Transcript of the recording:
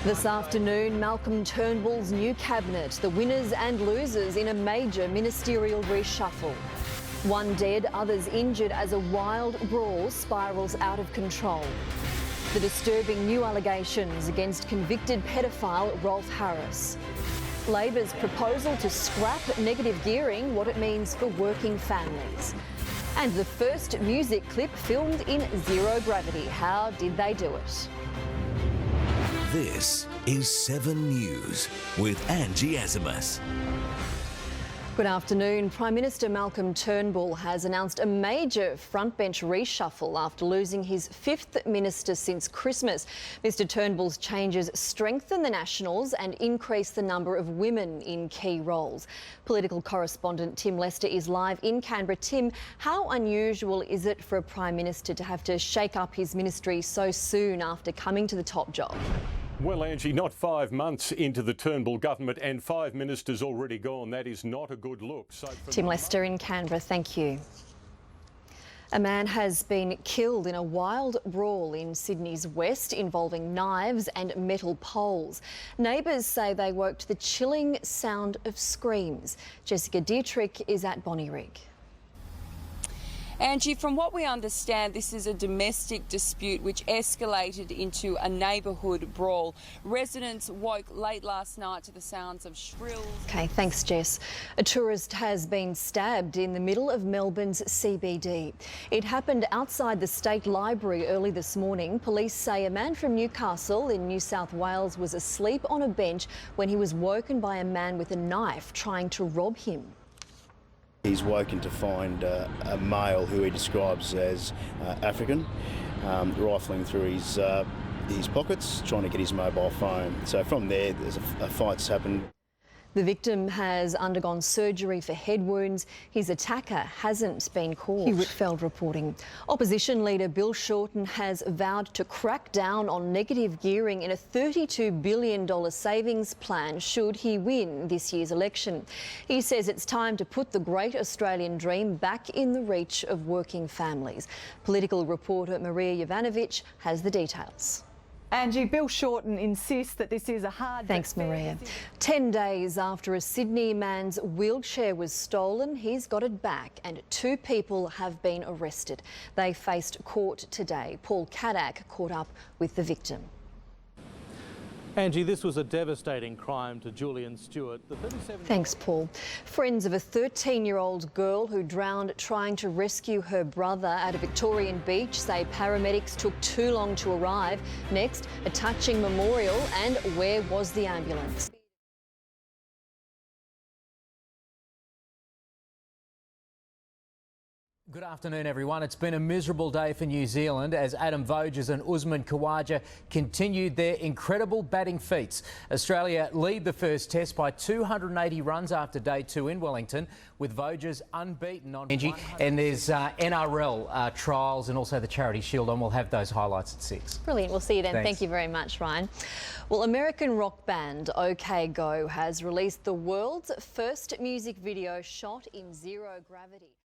This afternoon, Malcolm Turnbull's new cabinet, the winners and losers in a major ministerial reshuffle. One dead, others injured as a wild brawl spirals out of control. The disturbing new allegations against convicted pedophile Rolf Harris. Labor's proposal to scrap negative gearing, what it means for working families. And the first music clip filmed in zero gravity. How did they do it? This is 7 News with Angie Asimus. Good afternoon. Prime Minister Malcolm Turnbull has announced a major frontbench reshuffle after losing his 5th minister since Christmas. Mr Turnbull's changes strengthen the Nationals and increase the number of women in key roles. Political correspondent Tim Lester is live in Canberra. Tim, how unusual is it for a Prime Minister to have to shake up his ministry so soon after coming to the top job? Well, Angie, not 5 months into the Turnbull government and 5 ministers already gone. That is not a good look. So Tim Lester in Canberra, thank you. A man has been killed in a wild brawl in Sydney's west involving knives and metal poles. Neighbours say they woke to the chilling sound of screams. Jessica Dietrich is at Bonnyrigg. Angie, from what we understand, this is a domestic dispute which escalated into a neighbourhood brawl. Residents woke late last night to the sounds of shrills. OK, thanks, Jess. A tourist has been stabbed in the middle of Melbourne's CBD. It happened outside the State Library early this morning. Police say a man from Newcastle in New South Wales was asleep on a bench when he was woken by a man with a knife trying to rob him. He's woken to find a male who he describes as African, rifling through his pockets, trying to get his mobile phone. So from there, there's a fight's happened. The victim has undergone surgery for head wounds. His attacker hasn't been caught. Hugh Whitfeld reporting. Opposition leader Bill Shorten has vowed to crack down on negative gearing in a $32 billion savings plan should he win this year's election. He says it's time to put the great Australian dream back in the reach of working families. Political reporter Maria Jovanovic has the details. Angie, Bill Shorten insists that this is a hard... Thanks, Maria. 10 days after a Sydney man's wheelchair was stolen, he's got it back and 2 people have been arrested. They faced court today. Paul Caddack caught up with the victim. Angie, this was a devastating crime to Julian Stewart. Thanks, Paul. Friends of a 13-year-old girl who drowned trying to rescue her brother at a Victorian beach say paramedics took too long to arrive. Next, a touching memorial and where was the ambulance? Good afternoon, everyone. It's been a miserable day for New Zealand as Adam Voges and Usman Khawaja continued their incredible batting feats. Australia lead the first test by 280 runs after day 2 in Wellington, with Voges unbeaten on Angie. And there's NRL trials and also the Charity Shield on. We'll have those highlights at 6. Brilliant. We'll see you then. Thanks. Thank you very much, Ryan. Well, American rock band OK Go has released the world's first music video shot in zero gravity.